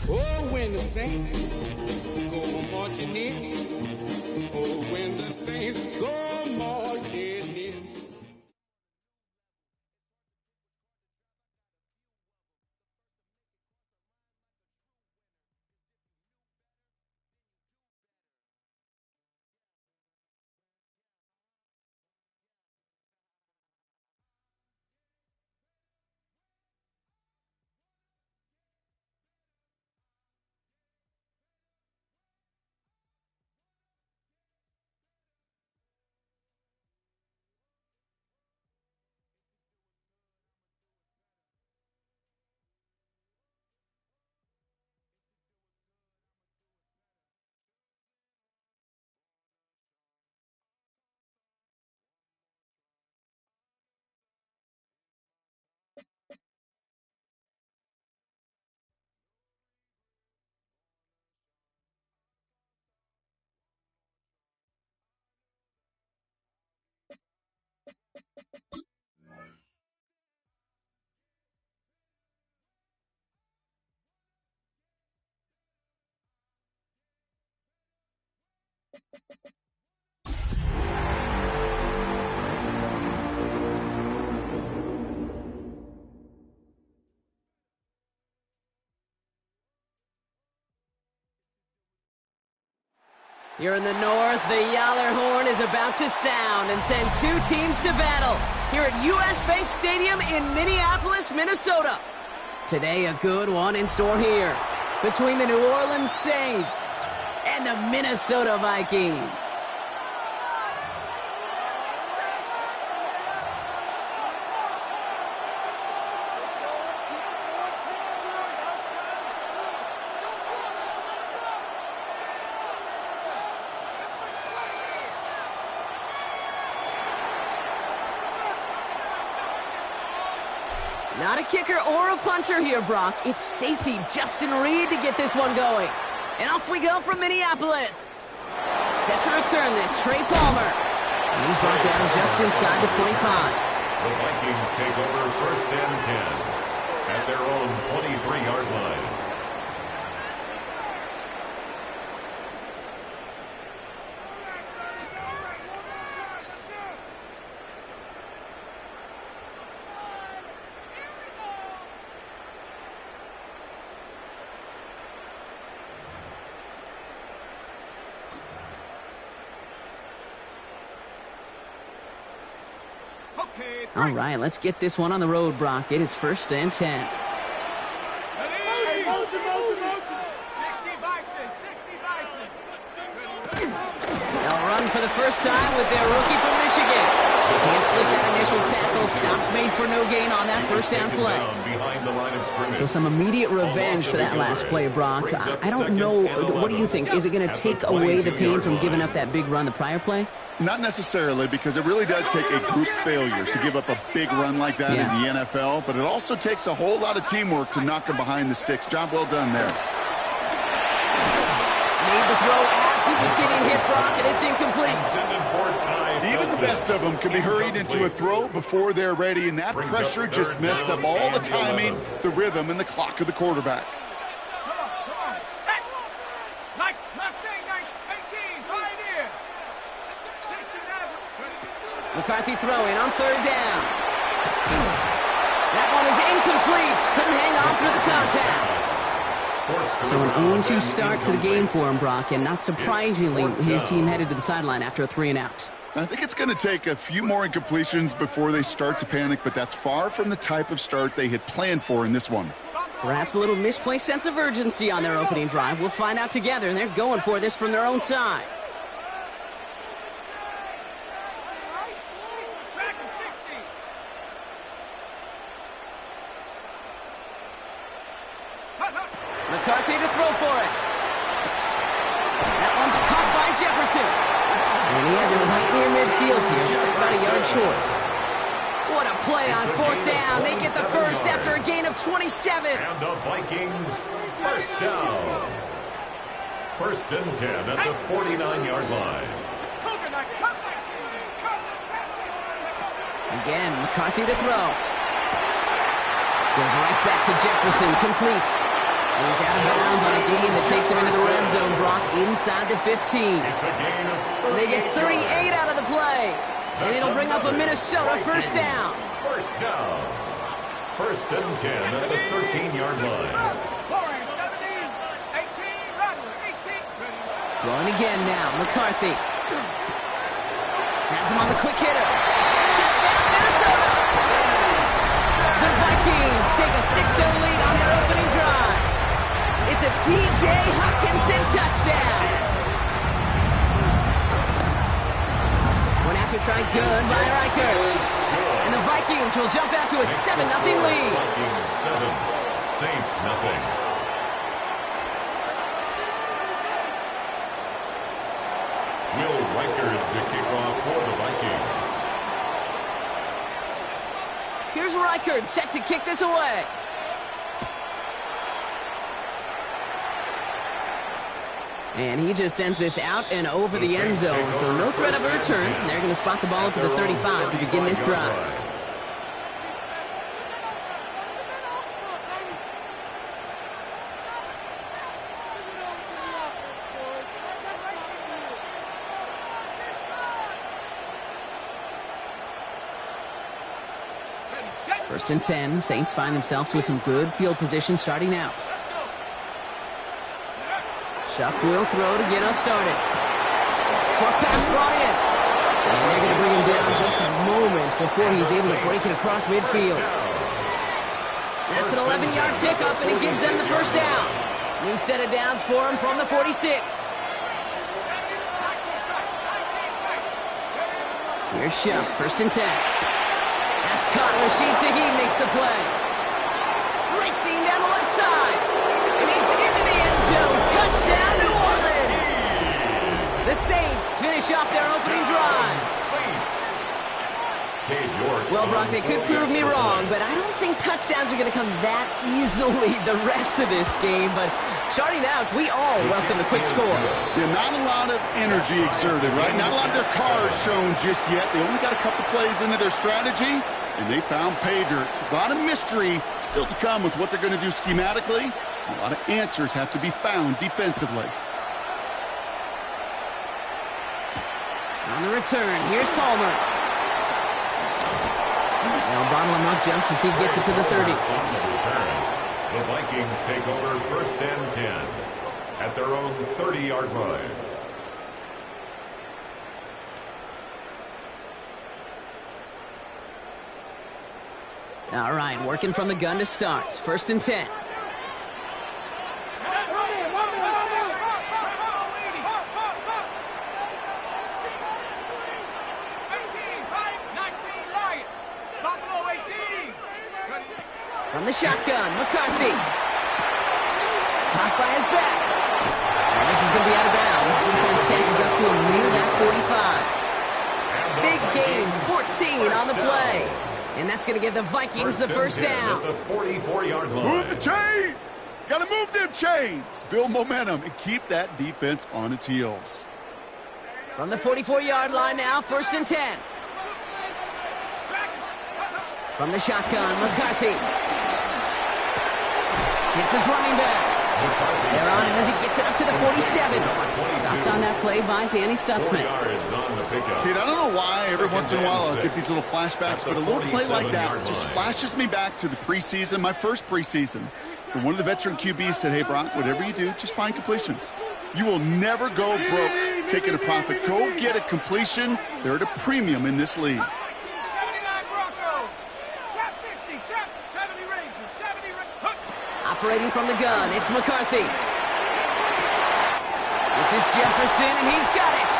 Oh, when the saints go marching in. Oh, when the saints go marching in. Here in the north, the Yaller horn is about to sound and send two teams to battle here at US Bank Stadium in Minneapolis, Minnesota. Today, a good one in store here between the New Orleans Saints and the Minnesota Vikings. Not a kicker or a puncher here, Brock. It's safety Justin Reed to get this one going. And off we go from Minneapolis. Set to return this, Trey Palmer. And he's brought down just inside the 25. The Vikings take over 1st and 10 at their own 23-yard line. All right, let's get this one on the road, Brock. It is 1st and 10. They'll run for the first time with their rookie from Michigan. Can't slip that initial tackle. Stops made for no gain on that first down play. So some immediate revenge for that last play, Brock. I don't know. What do you think? Is it going to take away the pain from giving up that big run the prior play? Not necessarily, because it really does take a group failure to give up a big run like that in the NFL, but it also takes a whole lot of teamwork to knock him behind the sticks. Job well done there. Made the throw as he was getting hit, Brock, and it's incomplete. Even the best of them can be hurried into a throw before they're ready, and that pressure just messed up all the timing, the rhythm, and the clock of the quarterback. McCarthy throwing on 3rd down. That one is incomplete. Couldn't hang on through the contact. So an 0-2 start to the game for him, Brock, and not surprisingly, his team headed to the sideline after a 3-and-out. I think it's going to take a few more incompletions before they start to panic, but that's far from the type of start they had planned for in this one. Perhaps a little misplaced sense of urgency on their opening drive. We'll find out together, and they're going for this from their own side. McCarthy to throw for it. That one's caught by Jefferson. And he has it right near midfield here. It's about a yard short. What a play on 4th down. They get the first after a gain of 27. And the Vikings, 1st down. First and 10 at the 49-yard line. Again, McCarthy to throw. Goes right back to Jefferson, complete. He's out of bounds on a gain that takes him into the red zone. Brock inside the 15. It's a gain of They get 38 out of the play. And it'll bring up a Minnesota first down. First down. First and 10 at the 13-yard line. Throwing again now, McCarthy. Has him on the quick hitter. Touchdown, Minnesota! The Vikings take a 6-0 lead on their opening drive. It's a T.J. Hockenson touchdown. One after try good by Riker. And the Vikings will jump out to a 7-0 lead. Vikings 7, Saints nothing. Will Riker to kick off for the Vikings. Here's Reichard set to kick this away. And he just sends this out and over the end zone, so no threat of a return. They're going to spot the ball up at the 35 to begin this drive. First and 10, Saints find themselves with some good field position starting out. Shuck will throw to get us started. Short pass brought in. And they're going to bring him down just a moment before he's able to break it across midfield. That's an 11-yard pickup, and it gives them the first down. New set of downs for him from the 46. Here's Shuck, first and 10. That's caught. Rashid Shaheed makes the play. Racing down the left side. And he's into the end zone. Touchdown, New Orleans. The Saints finish off their opening drive. Well, Brock, they could prove me wrong, but I don't think touchdowns are going to come that easily the rest of this game. But starting out, we all welcome the quick score. Yeah, not a lot of energy exerted, right? Not a lot of their cards shown just yet. They only got a couple plays into their strategy, and they found pay dirt. A lot of mystery still to come with what they're going to do schematically. A lot of answers have to be found defensively. On the return, here's Palmer. They'll bottle him up just as he gets it to the 30. On the return, the Vikings take over first and 10 at their own 30-yard line. All right, working from the gun to start. First and 10. From the shotgun, McCarthy. Caught by his back. And this is going to be out of bounds. Defense catches up to him near that 45. Big gain, 14 on the play. And that's going to give the Vikings the first down. At the 44-yard line. Move the chains! Got to move them chains! Build momentum and keep that defense on its heels. From the 44-yard line now, first and 10. From the shotgun, McCarthy. Hits his running back. They're on him as he gets it up to the 47. Stopped on that play by Danny Stutzman. Kid, I don't know why every once in a while I'll get these little flashbacks, but a little play like that just flashes me back to the preseason, my first preseason. And one of the veteran QBs said, hey, Brock, whatever you do, just find completions. You will never go broke taking a profit. Go get a completion. They're at a premium in this league. Operating from the gun, it's McCarthy. This is Jefferson, and he's got it.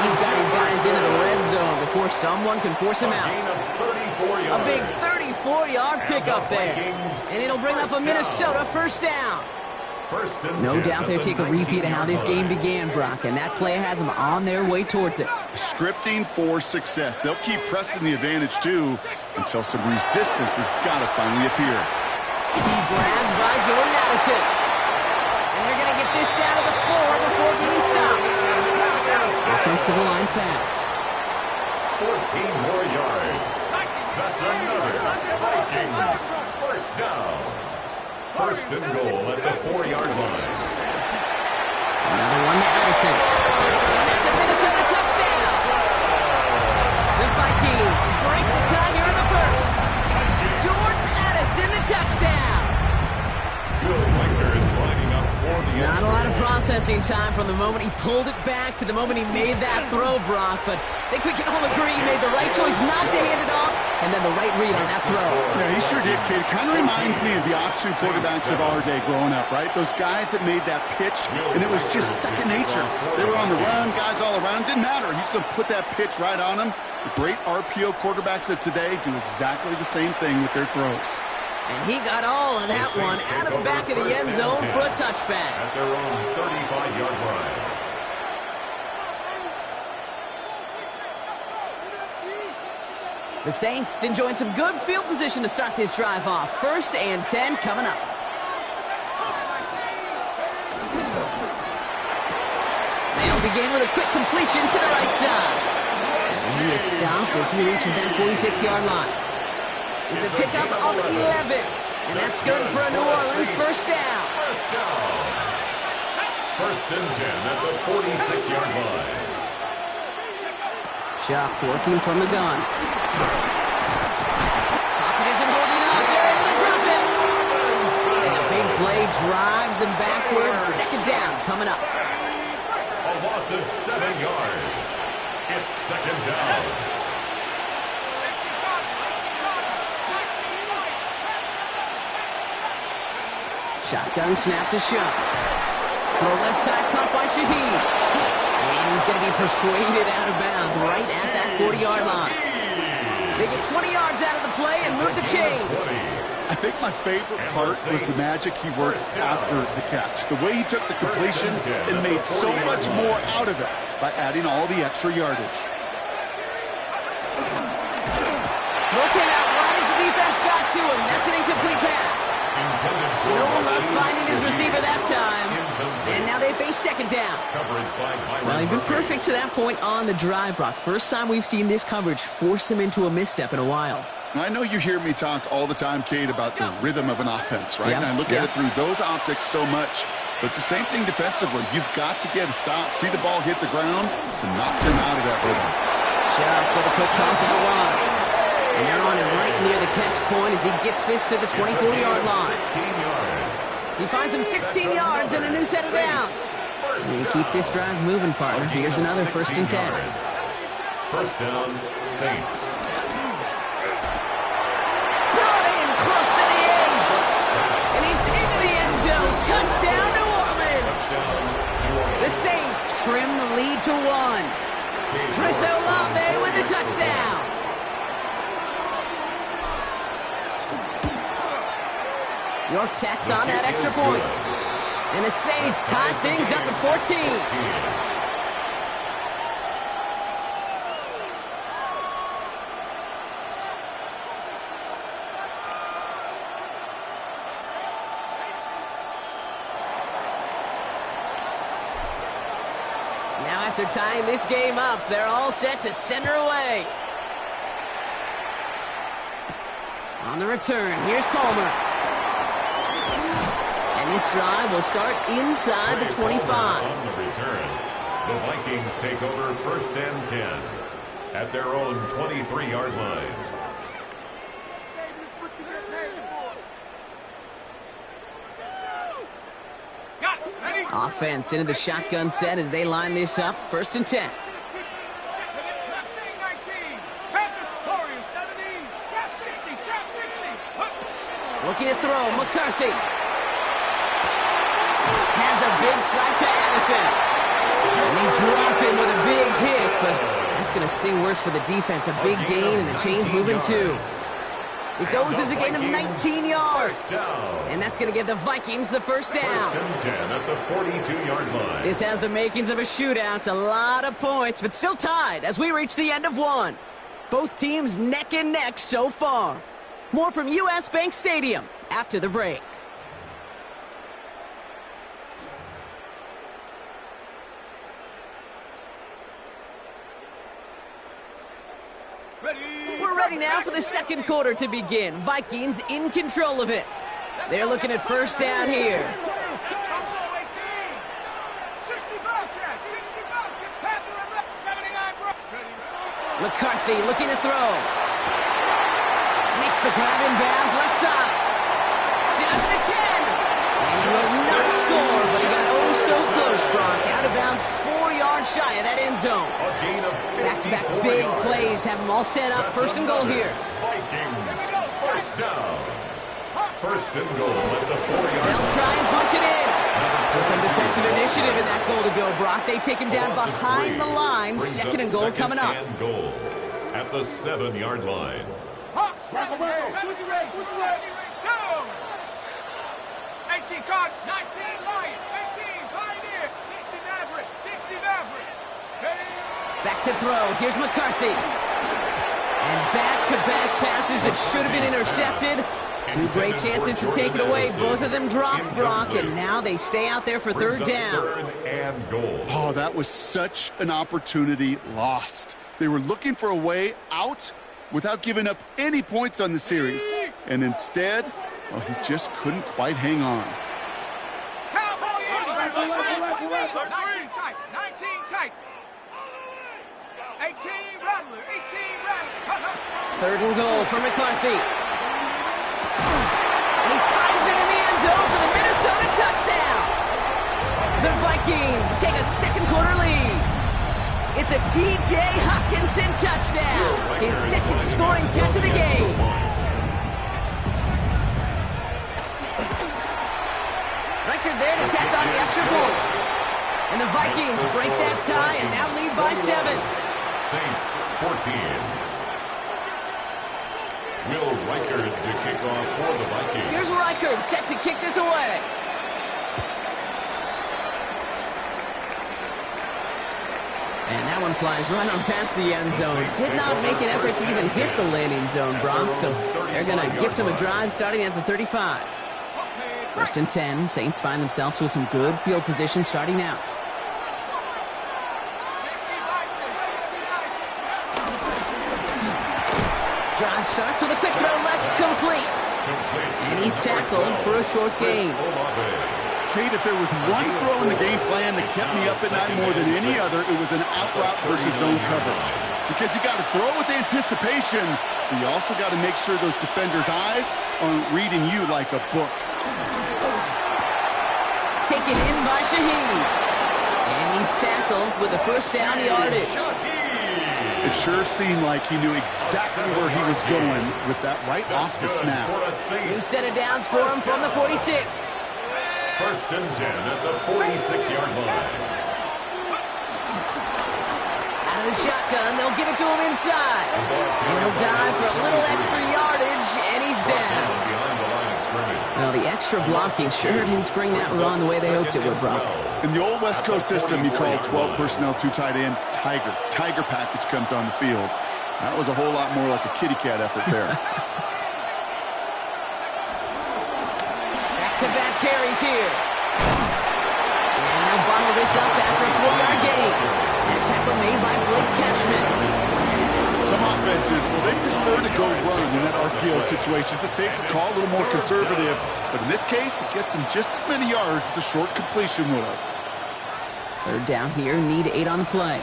He's got his guys into the red zone before someone can force him out. A big 34-yard pickup there. And it'll bring up a Minnesota first down. No doubt they'll take a repeat of how this game began, Brock, and that play has them on their way towards it. Scripting for success. They'll keep pressing the advantage, too, until some resistance has got to finally appear. Grabbed by Jordan Addison. And they're going to get this down to the 4 before being stopped. Offensive line fast. 14 more yards. That's another Vikings first down. First and goal at the 4-yard line. Another one to Addison. And that's a Minnesota touchdown. The Vikings break the tie here in the first. Jordan Addison, the touchdown. Bill Leiter is lining up for the Not a lot of processing time from the moment he pulled it back to the moment he made that throw, Brock. But I think we can all agree he made the right choice not to hand it off, and then the right read on that throw. Yeah, he sure did, kid. Kind of reminds me of the option quarterbacks of our day growing up, right? Those guys that made that pitch, and it was just second nature. They were on the run, guys all around. Didn't matter. He's going to put that pitch right on them. The great RPO quarterbacks of today do exactly the same thing with their throws. And he got all of that one out of the back of the end zone for a touchback. At their own 35-yard line. The Saints enjoying some good field position to start this drive off. 1st and 10 coming up. They'll begin with a quick completion to the right side. And he is stopped as he reaches that 46-yard line. It's a pickup of 11, and that's good for a New Orleans first down. First down. 1st and 10 at the 46-yard line. Shock working from the gun. Pocket isn't holding up. They're able to drop it. And the big play drives them backwards. 2nd down coming up. A loss of 7 yards. It's 2nd down. Shotgun snap to Shock. Throw left side caught by Shaheed. And he's going to be persuaded out of bounds right at that 40-yard line. They get 20 yards out of the play and move the chains. I think my favorite part was the magic he worked after the catch. The way he took the completion and made so much more out of it by adding all the extra yardage. Throw came out right as the defense got to him. That's an incomplete pass. No luck finding his receiver that time. And now they face 2nd down. Well, he's been perfect to that point on the drive, Brock. First time we've seen this coverage force him into a misstep in a while. Now, I know you hear me talk all the time, Kate, about the rhythm of an offense, right? Yep. And I look at it through those optics so much. But it's the same thing defensively. You've got to get a stop, see the ball hit the ground to knock them out of that rhythm. Shock with a quick toss out wide. And they're on him right near the catch point as he gets this to the 24-yard line. 16 yards. He finds him 16 yards and a new set of downs. And you keep this drive moving, partner. Here's another 1st and 10. First down, Saints. Brought in close to the 8. And he's into the end zone. Touchdown, New Orleans. The Saints trim the lead to 1. Chris Olave with the touchdown. York tacks on that extra point. And the Saints tie things up at 14. Now after tying this game up, they're all set to send her away. On the return, here's Palmer. And this drive will start inside the 25. On the return, the Vikings take over 1st and 10 at their own 23-yard line. Offense into the shotgun set as they line this up. 1st and 10. Looking to throw, McCarthy. Has a big strike to Addison. And they drop him with a big hit, but that's going to sting worse for the defense. A big gain, and the chain's moving too. It goes as a gain of 19 yards. And that's going to give the Vikings the first down. 1st and 10 at the 42-yard line. This has the makings of a shootout. A lot of points, but still tied as we reach the end of one. Both teams neck and neck so far. More from U.S. Bank Stadium after the break. We're ready now for the second quarter to begin. Vikings in control of it. They're looking at first down here. McCarthy looking to throw. Makes the grab in bounds left side. Down to the 10. And he will not score, but he got oh so close, Brock. Out of bounds 4 yards shy of that end zone. Back-to-back big plays have them all set up. First and goal here. Vikings, first down. First and goal at the 4-yard line. They'll try and punch it in. So some defensive initiative in that goal to go, Brock. They take him down behind the line. Second and goal coming up. Second and goal at the 7-yard line. 18 card, 19 Lion, 18 Pioneer, 60 Maverick, 60 Maverick. Back to throw. Here's McCarthy. And back-to-back passes that should have been intercepted. Two great chances to take it away. Both of them dropped, Brock, and now they stay out there for third down. Third and goal. Oh, that was such an opportunity lost. They were looking for a way out without giving up any points on the series. And instead, well, he just couldn't quite hang on. 19 tight, 19 tight. 18 Rattler, 18 Rattler. Third and goal for McCarthy. And he finds it in the end zone for the Minnesota touchdown. The Vikings take a second quarter lead. It's a T.J. Hockenson touchdown. His second scoring catch of the game. Record there to tack on the extra point. And the Vikings break that tie and now lead by 7. Saints 14. Will Reichard to kick off for the Vikings. Here's Reichard set to kick this away. And that one flies right on past the end zone. Did not make an effort to even hit the landing zone, Brock. So they're going to gift him a drive starting at the 35. First and 10. Saints find themselves with some good field position starting out. Drive starts with a quick throw left, complete. And he's tackled for a short gain. Kate, if there was one throw in the game plan that kept me up at night more than any other, it was an out route versus zone coverage. Because you got to throw with anticipation, but you also got to make sure those defenders' eyes aren't reading you like a book. Taken in by Shaheed. And he's tackled with the first down yardage. It sure seemed like he knew exactly where he was going with that right off the snap. New set of downs for him from the 46. First and 10 at the 46-yard line. Out of the shotgun, they'll give it to him inside. And he'll dive for a little extra yardage, and he's down. Behind the line of scrimmage. Well, the extra blocking sure didn't spring that run the way they hoped it would, Brock. In the old West Coast system, you call 12 personnel, 2 tight ends, Tiger. Tiger package comes on the field. That was a whole lot more like a kitty cat effort there. Back-to-back carries here. And they'll bottle this up after a 4-yard gain. That tackle made by Blake Cashman. Some offenses, well, they prefer to go run in that RPO situation. It's a safer call, a little more conservative. But in this case, it gets them just as many yards as a short completion would have. Third down here, need 8 on the play.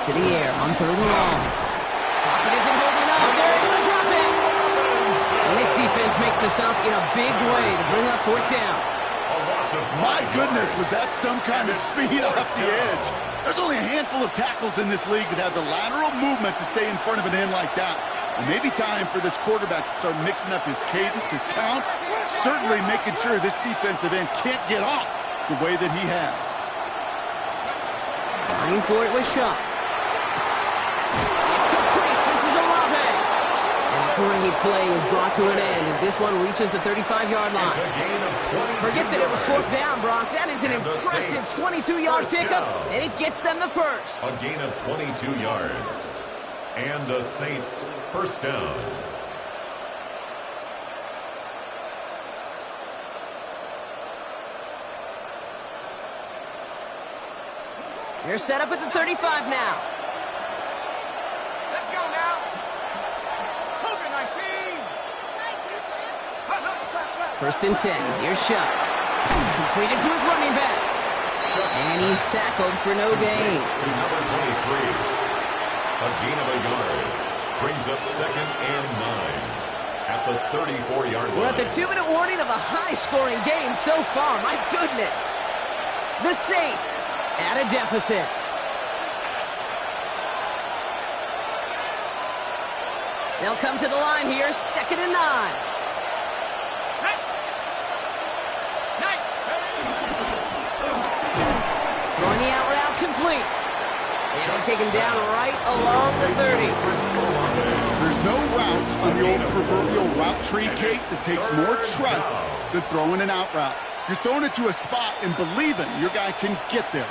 To the air on third and long. Pocket isn't holding up. They're able to drop it. And this defense makes the stop in a big way to bring up fourth down. My goodness, was that some kind of speed off the edge? There's only a handful of tackles in this league that have the lateral movement to stay in front of an end like that. And maybe time for this quarterback to start mixing up his cadence, his count, certainly making sure this defensive end can't get off the way that he has. Trying for it with Shuck. It's complete. This is Olave. And a great play is brought to an end as this one reaches the 35-yard line. Forget that it was fourth down, Brock. That is an impressive 22-yard pickup, and it gets them the first. A gain of 22 yards. And the Saints first down. They're set up at the 35 now. Let's go now. Hogan 19. 1st and 10. Here's Shuck. Completed to his running back. And he's tackled for no gain. To number 23. A gain of a yard. Brings up 2nd and 9. At the 34-yard line. We're at the 2-minute warning of a high-scoring game so far. My goodness. The Saints at a deficit. They'll come to the line here, 2nd and 9. Throwing the out route complete. And they take him down right along the 30. There's no routes on the old proverbial route tree case that takes more trust than throwing an out route. You're throwing it to a spot and believing your guy can get there.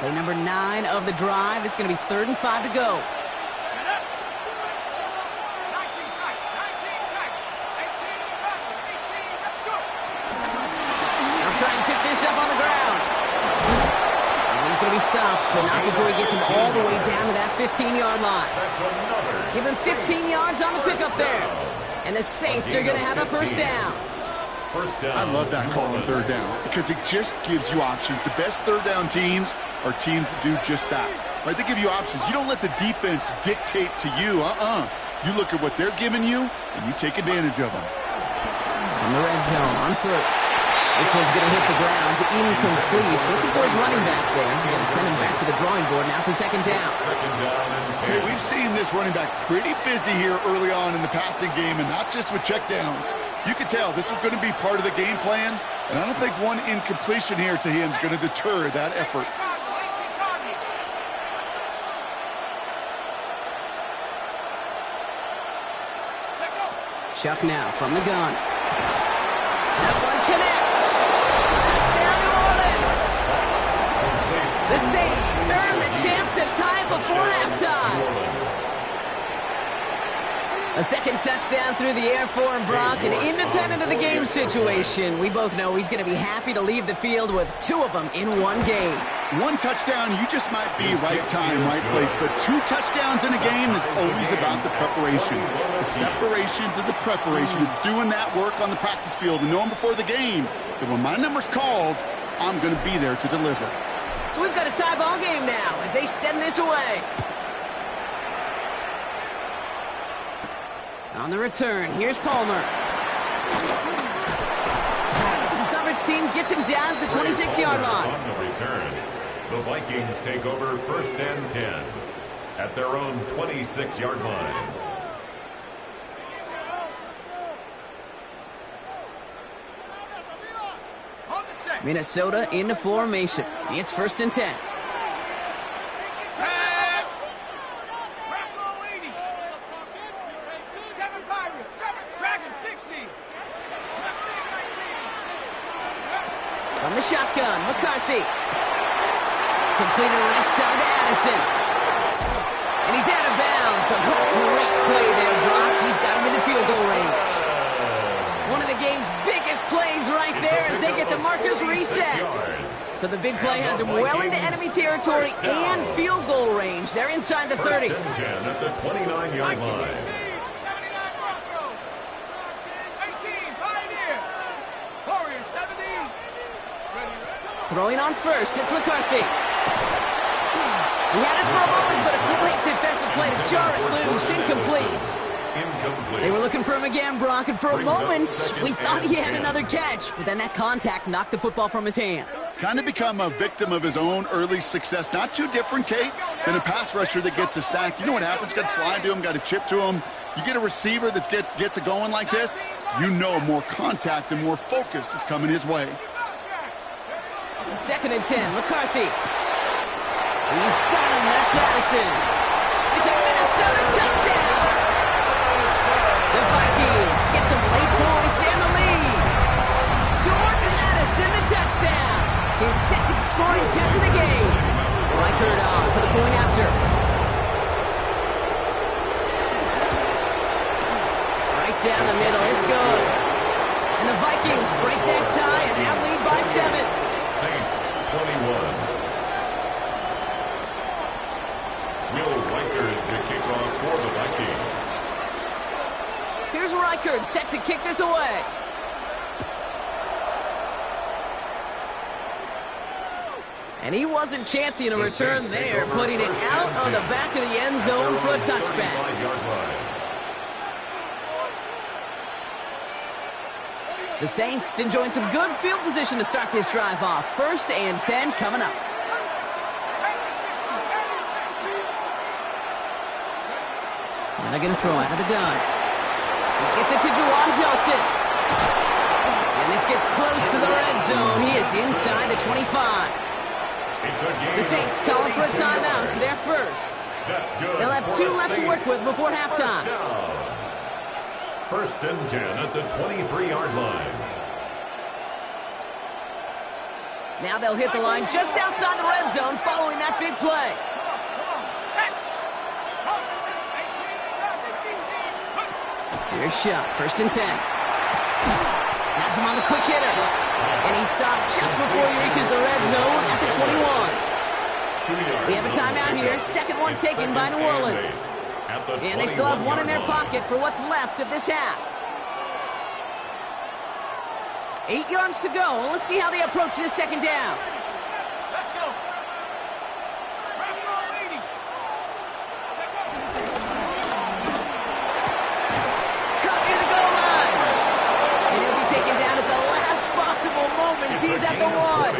Play number 9 of the drive. It's going to be 3rd and 5 to go. Now trying to pick this up on the ground. And he's going to be stopped, but not before he gets him all the way down to that 15-yard line. Give him 15 yards on the pickup there. And the Saints are going to have a first down. I love that call on 3rd down because it just gives you options. The best 3rd down teams are teams that do just that. Right? They give you options. You don't let the defense dictate to you. You look at what they're giving you, and you take advantage of them. In the red zone on 1st. This one's going to hit the ground. Incomplete. Looking for his running back there. We're going to send him back to the drawing board now for 2nd down. Okay, we've seen this running back pretty busy here early on in the passing game, and not just with checkdowns. You could tell this was going to be part of the game plan, and I don't think one incompletion here to him is going to deter that effort. Chuck now from the gun. That one connects. Touchdown, New Orleans. The Saints earn the chance to tie before halftime. A 2nd touchdown through the air for him, Brock, and independent of the game situation, we both know he's going to be happy to leave the field with 2 of them in one game. 1 touchdown, you just might be right time, right place, but 2 touchdowns in a game is always about the preparation. The separations and the preparation. It's doing that work on the practice field and knowing before the game that when my number's called, I'm going to be there to deliver. So we've got a tie ball game now as they send this away. On the return, here's Palmer. The coverage team gets him down at the 26-yard line. On the return, the Vikings take over 1st and 10 at their own 26-yard line. Minnesota into formation. It's 1st and 10. From the shotgun, McCarthy. Completed right side to Addison. And he's out of bounds, but great play there, Brock. He's got him in the field goal range. One of the game's biggest plays right there as they get the markers reset. So the big play has him well into enemy territory and field goal range. They're inside the 30. 1st and 10 at the 29-yard line. Throwing on 1st, it's McCarthy. He had it for a moment, but a great defensive play to jar it loose. Incomplete. They were looking for him again, Brock, and for a moment, we thought he had another catch, but then that contact knocked the football from his hands. Kind of become a victim of his own early success. Not too different, Kate, than a pass rusher that gets a sack. You know what happens? Got to slide to him, got to chip to him. You get a receiver that gets it going like this, you know more contact and more focus is coming his way. 2nd and 10, McCarthy. He's got him, that's Addison. It's a Minnesota touchdown. The Vikings get some late points and the lead. Jordan Addison, the touchdown. His 2nd scoring catch of the game. Reichert on for the point after. Right down the middle, it's good. And the Vikings break that tie and now lead by 7. Saints 21, kickoff for the Vikings. Here's Reichard, set to kick this away. And he wasn't chancing a return there, putting it out on the back of the end zone for a touchback. The Saints enjoying some good field position to start this drive off. 1st and 10 coming up. And they're going to throw out of the gun. He gets it to Juwan Johnson. And this gets close to the red zone. He is inside the 25. The Saints calling for a timeout. They're first. They'll have 2 left to work with before halftime. 1st and 10 at the 23-yard line. Now they'll hit the line just outside the red zone following that big play. Here's Shot, 1st and 10. Has him on the quick hitter. And he stopped just before he reaches the red zone at the 21. We have a timeout here. 2nd one taken by New Orleans. And they still have 1 in their pocket for what's left of this half. 8 yards to go. Let's see how they approach this 2nd down. Let's go. Cut near the goal line. And he'll be taken down at the last possible moment. He's at the 1.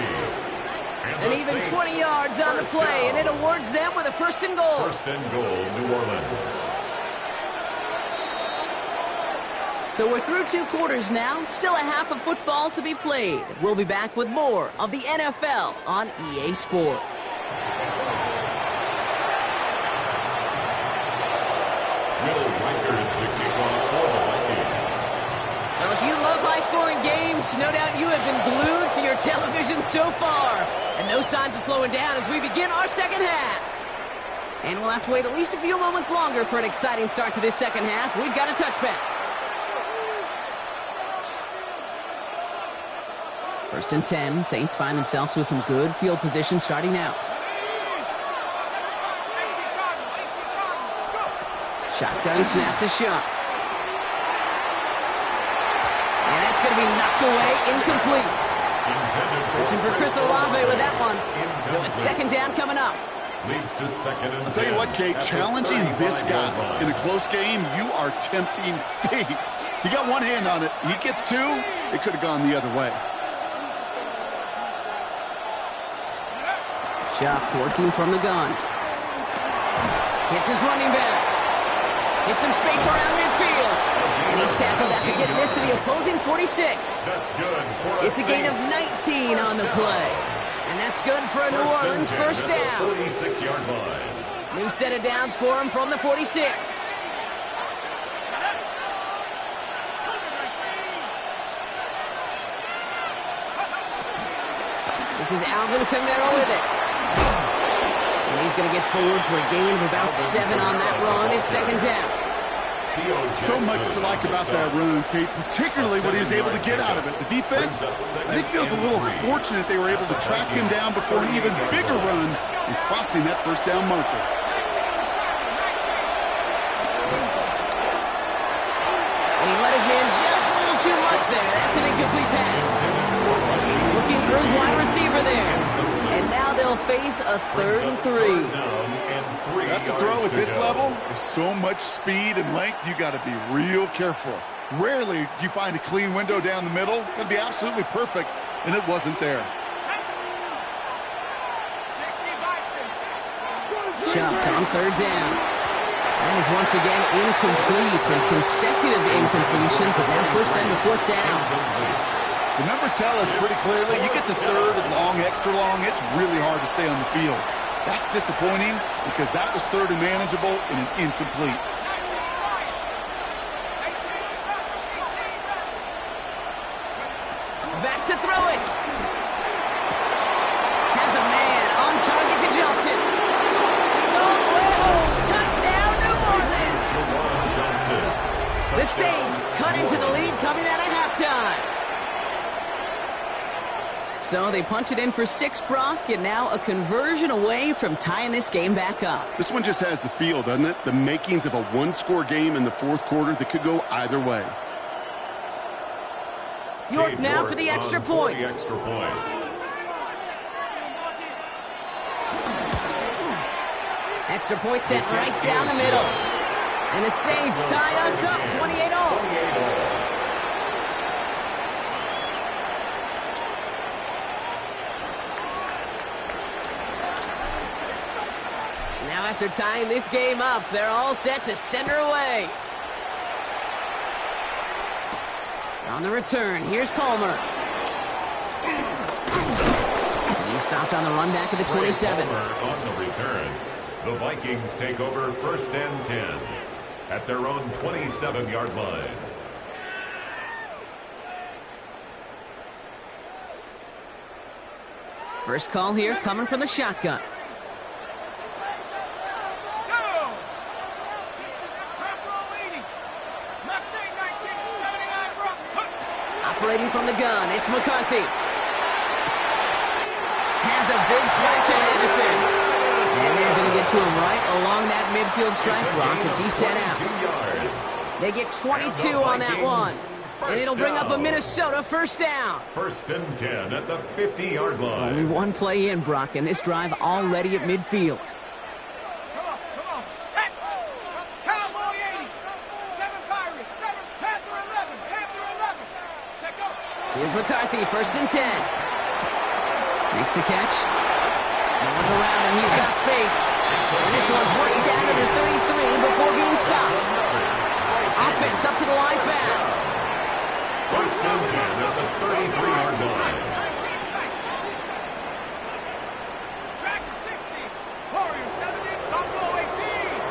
And even 20 yards on the play, and it awards them with a 1st and goal. 1st and goal, New Orleans. So we're through 2 quarters now, still a half of football to be played. We'll be back with more of the NFL on EA Sports. Will Reichard the kickoff for the Vikings. Well, if you love high-scoring games, no doubt you have been glued to your television so far. And no signs of slowing down as we begin our 2nd half. And we'll have to wait at least a few moments longer for an exciting start to this 2nd half. We've got a touchback. 1st and 10, Saints find themselves with some good field position starting out. Shotgun snap to Shot. And that's going to be knocked away, incomplete. Searching for Chris Olave with that one. So it's 2nd down coming up. Leads to 2nd and I'll tell you what, Kate, challenging this guy in a close game, you are tempting fate. He got 1 hand on it. He gets 2. It could have gone the other way. Shot working from the gun. Hits his running back. Hits some space around midfield. And he's tackled after getting this to the opposing 46. That's good. It's a gain of 19 on the play. And that's good for a New Orleans 1st down. 46-yard line. New set of downs for him from the 46. This is Alvin Kamara with it. And he's going to get forward for a gain of about 7 on that run. It's 2nd down. So much to like about that run, Kate, particularly what he was able to get out of it. The defense, I think, feels a little fortunate they were able to track him down before an even bigger run and crossing that 1st down marker. And he let his man just a little too much there. That's an incomplete pass. Looking for his wide receiver there. And now they'll face a 3rd and 3. That's a throw at this level. There's so much speed and length, you got to be real careful. Rarely do you find a clean window down the middle. It'd be absolutely perfect, and it wasn't there. Shot on 3rd down. That is once again incomplete, and consecutive incompletions have now pushed them to 4th down. The numbers tell us pretty clearly, you get to 3rd and long, extra long, it's really hard to stay on the field. That's disappointing because that was 3rd and manageable and an incomplete. Back to throw it. Has a man on target to Johnson. He's all the way home. Touchdown, New Orleans. The Saints cut into the lead coming out of halftime. So they punch it in for 6, Brock, and now a conversion away from tying this game back up. This one just has the feel, doesn't it? The makings of a one-score game in the fourth quarter that could go either way. York now for the extra point. Extra point sent right down the middle. And the Saints tie us up 28-all. Now after tying this game up, they're all set to send her away. On the return, here's Palmer. He's stopped on the run back at the 27. On the return, the Vikings take over 1st and 10 at their own 27-yard line. First call here coming from the shotgun. Operating from the gun, it's McCarthy. Has a big stretch to Anderson. And they're going to get to him right along that midfield strike block as he's set out. They get 22 on that one. And it'll bring up a Minnesota first down. 1st and 10 at the 50-yard line. Only one play in, Brock, and this drive already at midfield. Come on, set! Cowboy 80, 7 Pirates, 7 Panther 11, Panther 11. Check up. Here's McCarthy, 1st and 10. Makes the catch. No one's around him, he's got space. And this one's worked down to the 33 before being stopped. Offense up to the line fast. 1st and 10 at the 33-yard line. Dragon 60, Warrior 70, Buffalo 18.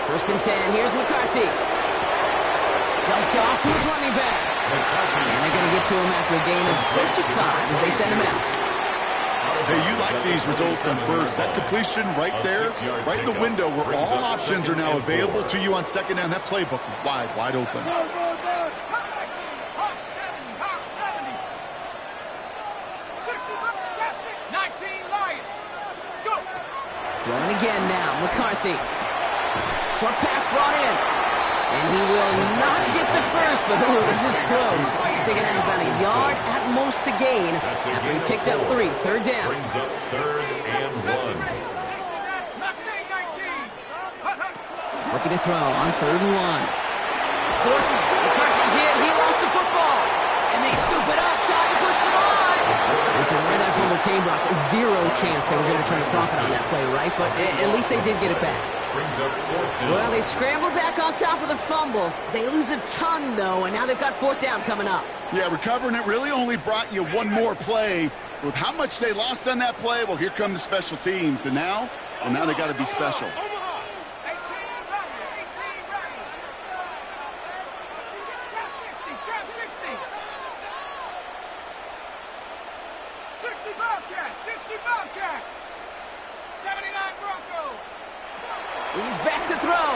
1st and 10, here's McCarthy. Dumped off to his running back. And they're going to get to him after a gain of close to 5 as they send him out. Hey, you like these results on first. That completion right there, right in the window where all options are now available to you on second down. That playbook wide open. Throwing again now, McCarthy. Short pass brought in. And he will not get the first, but this is close. Looks like they're going to have about a yard at most to gain after he picked up 3. 3rd down. Brings up 3rd and 1. Looking to throw on 3rd and 1. Forced McCarthy hit. He lost the football. And they scoop it up. Time to push the line. And from where that fumble came, Brock, 0 chance they were going to try to profit on that play, right? But at least they did get it back. Brings up 4th down. Well, they scrambled back on top of the fumble. They lose a ton, though, and now they've got 4th down coming up. Yeah, recovering it really only brought you one more play. With how much they lost on that play, well, here come the special teams. And now they got to be special. He's back to throw.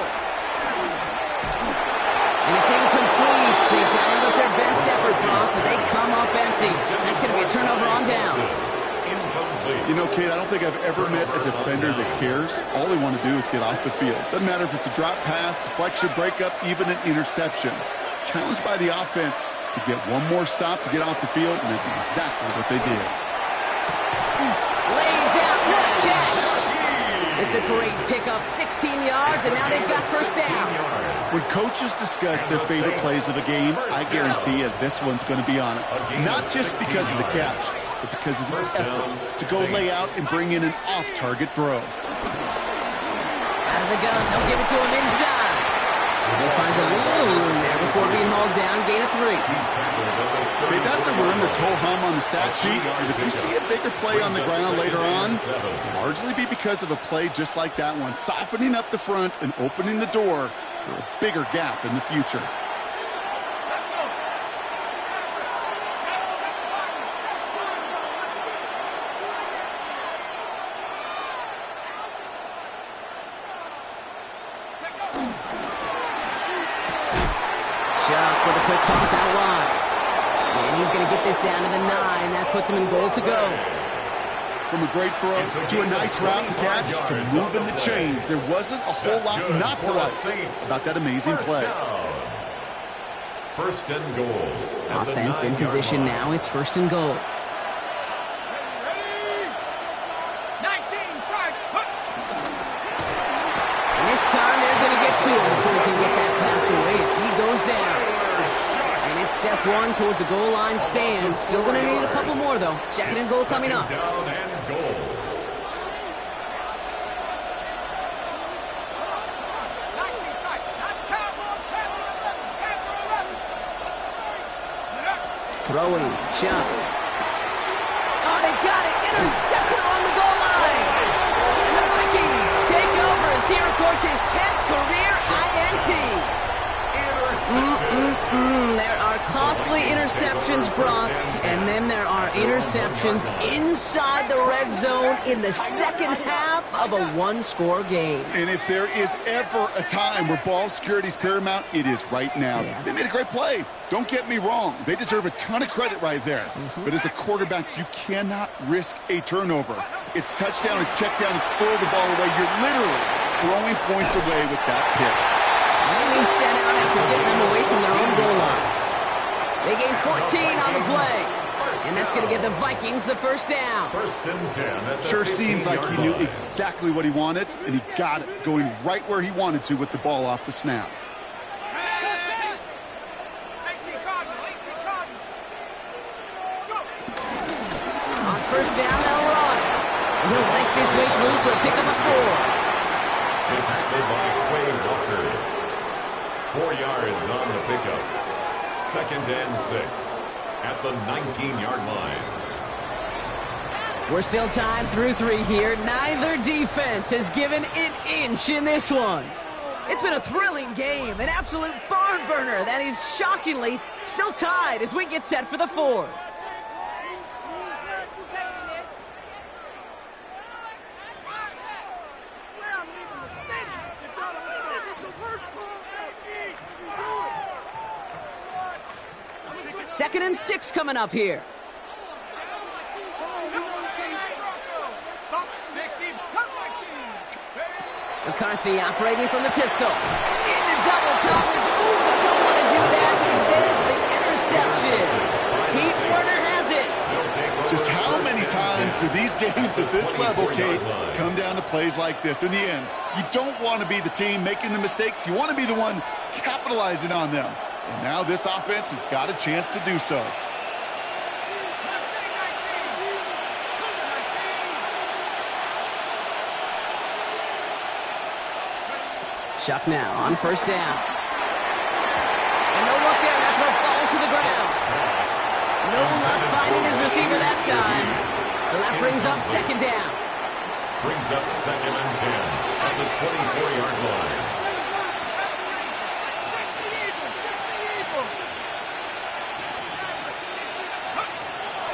And it's incomplete. They dialed up their best effort, Brock, but they come up empty. That's going to be a turnover on downs. You know, Kate, I don't think I've ever met a defender that cares. All they want to do is get off the field. Doesn't matter if it's a drop pass, deflection, breakup, even an interception. Challenged by the offense to get one more stop to get off the field, and that's exactly what they did. Lays out, what a catch! It's a great pickup, 16 yards, and now they've got first down. When coaches discuss their favorite plays of a game, I guarantee you this one's going to be on it. Not just because of the catch, but because of the effort to go lay out and bring in an off-target throw. Out of the gun, they'll give it to him inside. He finds a little room there before being hauled down, gain of 3. Okay, that's a run that's ho-hum on the stat sheet. And if you see a bigger play on the ground later on, it'll largely be because of a play just like that one, softening up the front and opening the door for a bigger gap in the future. Chuck with a quick toss out wide. And he's going to get this down to the 9. That puts him in goal to go. From a great throw to a nice route and catch to moving the chains. There wasn't a whole lot not to like about that amazing play. First and goal. Offense in position now. It's first and goal. And this time they're going to get to him before he can get that pass away as he goes down. And it's step 1 towards a goal line stand. Still going to need a couple more, though. Second and goal coming up. Down and goal. Throwing, shot. Oh, they got it. Intercepted on the goal line. And the Vikings take over as he records his 10th career INT. There are costly interceptions, Brock, and then there are interceptions inside the red zone in the second half of a one-score game. And if there is ever a time where ball security is paramount, it is right now. Yeah. They made a great play. Don't get me wrong. They deserve a ton of credit right there. But as a quarterback, you cannot risk a turnover. It's touchdown, it's check down, it's throw the ball away. You're literally throwing points away with that pick. And he set out after getting them away from their own goal lines. They gain 14 on the play. And that's going to give the Vikings the first down. First and 10 at the Sure seems like he knew line. exactly what he wanted, and he got it, going right where he wanted to with the ball off the snap. On first down, they'll run. And he'll make his way through for a pickup of 4. Tackled by Quay Walker. 4 yards on the pickup. Second and 6 at the 19-yard line. We're still tied through 3 here. Neither defense has given an inch in this one. It's been a thrilling game, an absolute barn burner that is shockingly still tied as we get set for the 4th. Second and 6 coming up here. McCarthy operating from the pistol. Into double coverage. Ooh, don't want to do that. He's there for the interception. Pete Werner has it. Just how many times do these games at this level, Kate, come down to plays like this? In the end, you don't want to be the team making the mistakes. You want to be the one capitalizing on them. And now this offense has got a chance to do so. Shuck now on first down. And no look there. That throw falls to the ground. No luck finding his receiver that time. So that brings up second down. Brings up second and 10 at the 24-yard line.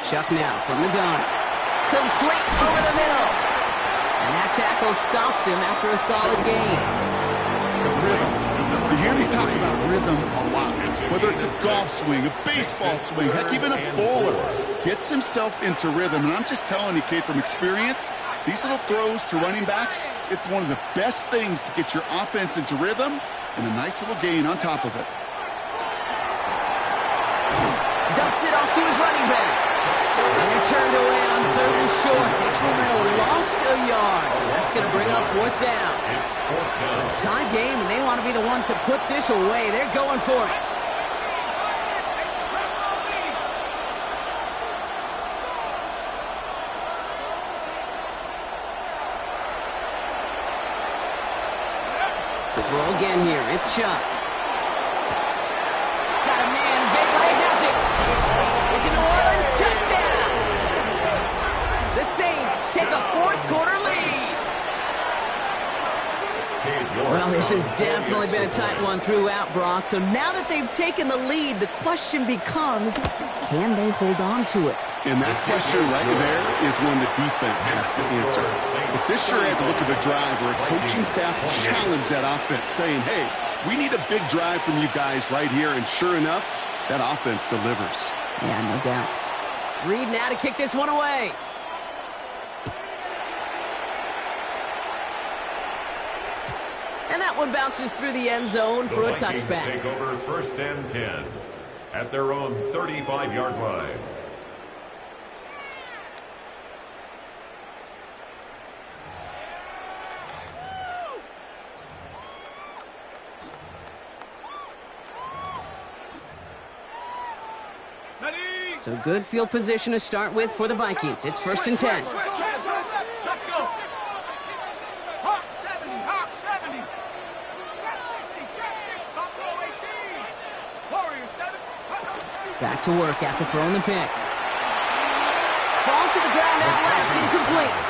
Shuck now from the gun. Complete over the middle. And that tackle stops him after a solid gain. Rhythm. You hear me talk about rhythm a lot. Whether it's a golf swing, a baseball swing, heck, even a bowler gets himself into rhythm. And I'm just telling you, Kate, from experience, these little throws to running backs, it's one of the best things to get your offense into rhythm and a nice little gain on top of it. Dumps it off to his running back. And they're turned away on third and short. Sacramento lost a yard. So that's going to bring up fourth down. It's fourth down. Tie game, and they want to be the ones to put this away. They're going for it. To throw again here, it's Shuck. Got a man, Big Ray has it. It's a New Orleans touchdown. The Saints take a fourth-quarter lead. Well, this has definitely been a tight one throughout, Brock. So now that they've taken the lead, the question becomes, can they hold on to it? And that question right there is one the defense has to answer. But this sure had the look of a drive where a coaching staff challenged that offense, saying, hey, we need a big drive from you guys right here. And sure enough, that offense delivers. Yeah, no doubt. Reed now to kick this one away. And that one bounces through the end zone for a touchback. Take over 1st and 10 at their own 35-yard line. So good field position to start with for the Vikings. It's 1st and 10. Let's go. Hawk 70, Hawk 70. Jet 60, Jet 6, Buffalo 18. Warrior 7. Back to work after throwing the pick. Falls to the ground at left, incomplete.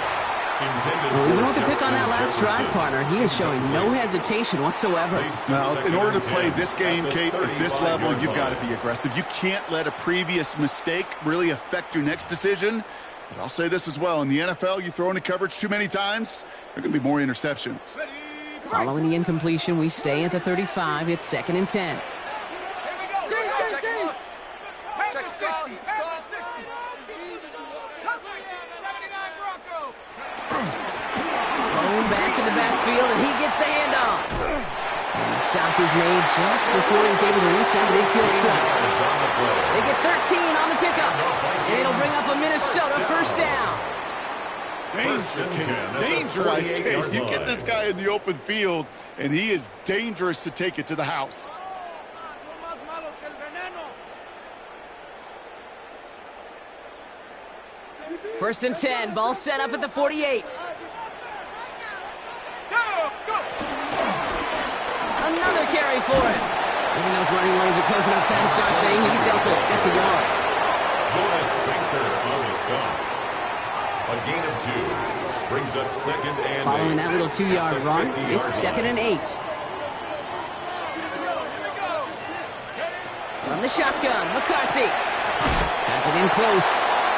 Well, even with the pick on that last drive, partner, he is showing no hesitation whatsoever. Now, in order to play this game, Kate, at this level, you've got to be aggressive. You can't let a previous mistake really affect your next decision. But I'll say this as well. In the NFL, you throw into coverage too many times, there are going to be more interceptions. Following the incompletion, we stay at the 35. It's 2nd and 10. Here we go. Check the 60. Check the 60. 79 Bronco. Thrown back in the backfield, and he gets the handoff. And the stop is made just before he's able to reach that midfield strike. They get 13 on the pickup, and it'll bring up a Minnesota 1st down. Danger, I say. You get this guy in the open field, and he is dangerous to take it to the house. 1st and 10, ball set up at the 48. Another carry for him. And those running lanes are closing up fast, aren't they? He's out for just a yard. Jonas Sinker on the stop. A gain of 2. Brings up 2nd and 8. Following that little 2-yard run, it's 2nd and 8. From the shotgun, McCarthy has it in close.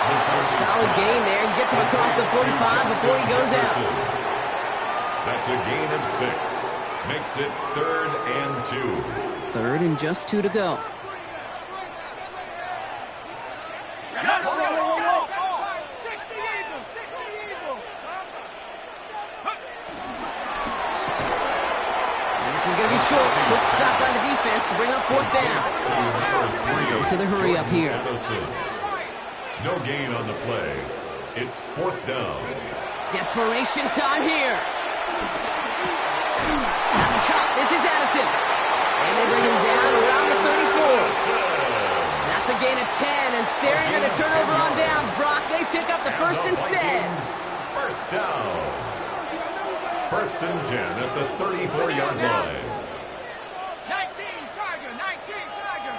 A solid gain there, gets him across the 45 before he goes out. That's a gain of 6. Makes it 3rd and 2. 3rd and just 2 to go. And this is going to be short. Quick stop by the defense to bring up 4th down. Dose of the hurry up here. No gain on the play. It's 4th down. Desperation time here. That's a cut. This is Addison. And they bring him down around the 34. That's a gain of 10. And staring at a turnover on downs, Brock, they pick up the 1st instead. 1st down. 1st and 10 at the 34-yard line. 19 Tiger, 19 Tiger.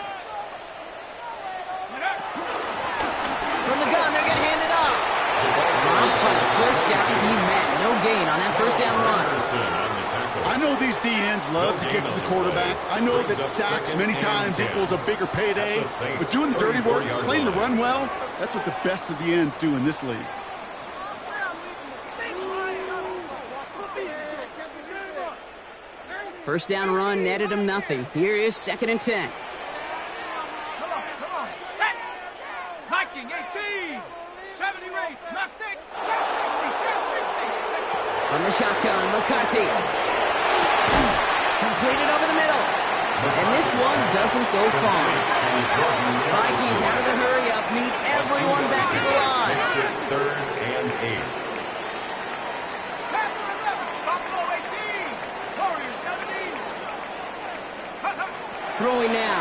From the gun, they're going to hand it off. Ron for the first down he met. No gain on that 1st down run. I know these D-ends love to get to the quarterback. I know that sacks many times equals a bigger payday. But doing the dirty work, playing to run well, that's what the best of the ends do in this league. First down run netted him nothing. Here is 2nd and 10. Come on. Set. Viking 18. 70 rate. Mustang. Jet 60. From the shotgun, McCarthy. Completed over the middle. And this one doesn't go far. Vikings out of the hurry up, need everyone back in the line. Makes it 3rd and 8. Buffalo 18. Warrior 70. Throwing now.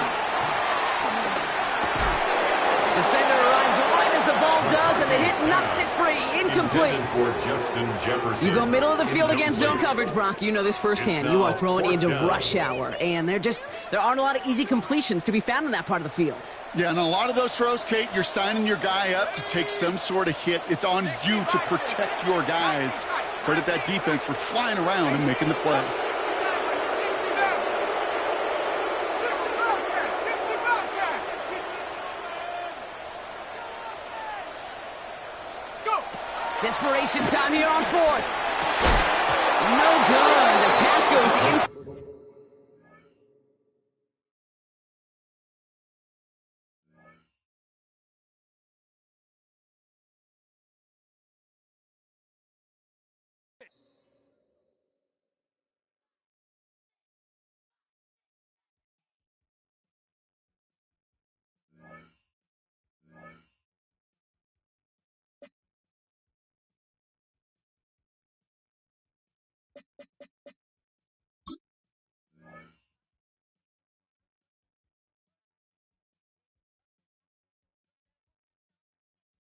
Defender arrives right as the ball does, and the hit knocks it free. Incomplete. For Justin Jefferson. You go middle of the field against zone coverage, Brock. You know this firsthand. You are throwing into rush hour, and there aren't a lot of easy completions to be found in that part of the field. Yeah, and a lot of those throws, Kate, you're signing your guy up to take some sort of hit. It's on you to protect your guys. Credit that defense for flying around and making the play. Desperation time here on 4th. No good. The pass goes in.